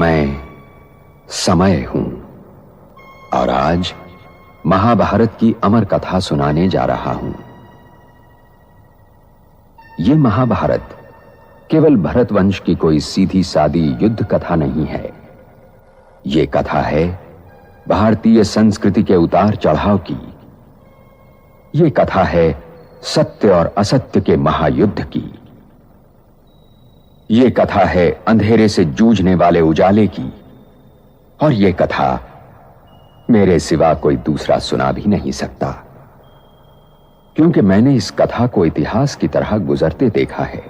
मैं समय हूं और आज महाभारत की अमर कथा सुनाने जा रहा हूं। यह महाभारत केवल भरत वंश की कोई सीधी सादी युद्ध कथा नहीं है। यह कथा है भारतीय संस्कृति के उतार चढ़ाव की। यह कथा है सत्य और असत्य के महायुद्ध की। यह कथा है अंधेरे से जूझने वाले उजाले की। और यह कथा मेरे सिवा कोई दूसरा सुना भी नहीं सकता, क्योंकि मैंने इस कथा को इतिहास की तरह गुजरते देखा है।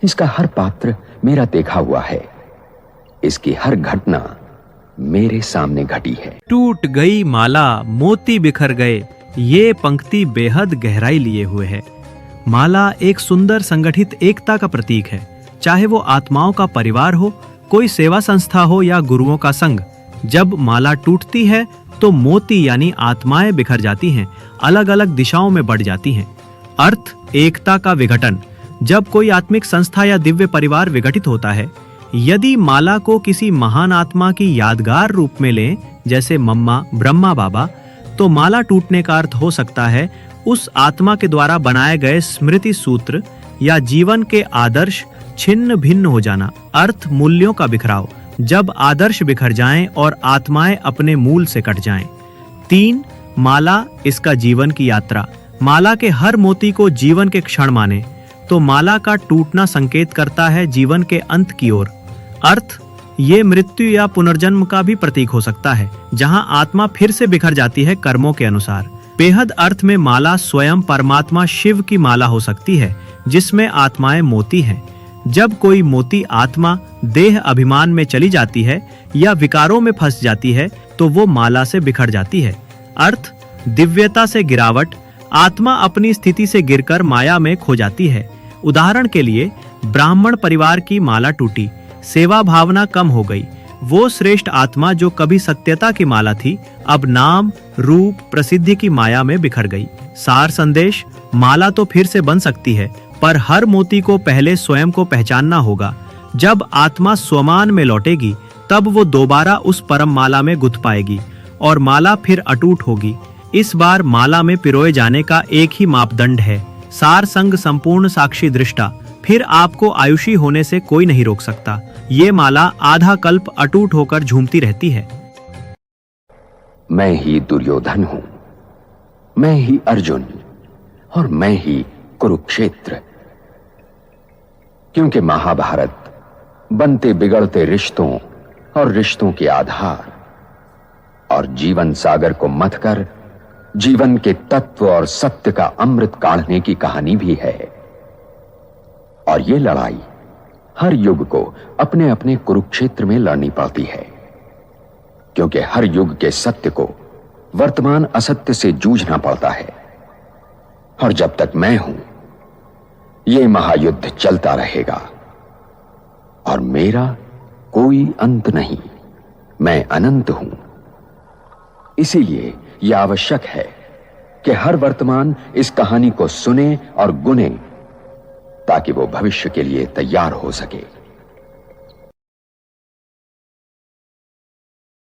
इसका हर पात्र मेरा देखा हुआ है। इसकी हर घटना मेरे सामने घटी है। टूट गई माला, मोती बिखर गए, ये पंक्ति बेहद गहराई लिए हुए है। माला एक सुंदर संगठित एकता का प्रतीक है। चाहे वो आत्माओं का परिवार हो, कोई सेवा संस्था हो या गुरुओं का संघ। जब माला टूटती है तो मोती यानी आत्माएं बिखर जाती हैं, अलग अलग दिशाओं में बढ़ जाती हैं। अर्थ एकता का विघटन। जब कोई आत्मिक संस्था या दिव्य परिवार विघटित होता है, यदि माला को किसी महान आत्मा की यादगार रूप में लें, जैसे मम्मा, ब्रह्मा बाबा, तो माला टूटने का अर्थ हो सकता है उस आत्मा के द्वारा बनाए गए स्मृति सूत्र या जीवन के आदर्श छिन्न भिन्न हो जाना। अर्थ मूल्यों का बिखराव। जब आदर्श बिखर जाएं और आत्माएं अपने मूल से कट जाएं। 3. माला, इसका जीवन की यात्रा। माला के हर मोती को जीवन के क्षण माने तो माला का टूटना संकेत करता है जीवन के अंत की ओर। अर्थ, ये मृत्यु या पुनर्जन्म का भी प्रतीक हो सकता है, जहां आत्मा फिर से बिखर जाती है कर्मों के अनुसार। बेहद अर्थ में माला स्वयं परमात्मा शिव की माला हो सकती है, जिसमें आत्माएं मोती हैं। जब कोई मोती आत्मा देह अभिमान में चली जाती है या विकारों में फंस जाती है तो वो माला से बिखर जाती है। अर्थ, दिव्यता से गिरावट। आत्मा अपनी स्थिति से गिरकर माया में खो जाती है। उदाहरण के लिए, ब्राह्मण परिवार की माला टूटी, सेवा भावना कम हो गई। वो श्रेष्ठ आत्मा जो कभी सत्यता की माला थी, अब नाम, रूप, प्रसिद्धि की माया में बिखर गई। सार संदेश, माला तो फिर से बन सकती है, पर हर मोती को पहले स्वयं को पहचानना होगा। जब आत्मा स्वमान में लौटेगी, तब वो दोबारा उस परम माला में गुथ पाएगी और माला फिर अटूट होगी। इस बार माला में पिरोए जाने का एक ही मापदंड है, सार संग संपूर्ण साक्षी दृष्टा। फिर आपको आयुषी होने से कोई नहीं रोक सकता। ये माला आधा कल्प अटूट होकर झूमती रहती है। मैं ही दुर्योधन हूं, मैं ही अर्जुन और मैं ही कुरुक्षेत्र। क्योंकि महाभारत बनते बिगड़ते रिश्तों और रिश्तों के आधार और जीवन सागर को मथकर जीवन के तत्व और सत्य का अमृत काढ़ने की कहानी भी है। और ये लड़ाई हर युग को अपने अपने कुरुक्षेत्र में लड़नी पड़ती है, क्योंकि हर युग के सत्य को वर्तमान असत्य से जूझना पड़ता है। और जब तक मैं हूं, यह महायुद्ध चलता रहेगा और मेरा कोई अंत नहीं। मैं अनंत हूं। इसीलिए यह आवश्यक है कि हर वर्तमान इस कहानी को सुने और गुने, ताकि वो भविष्य के लिए तैयार हो सके।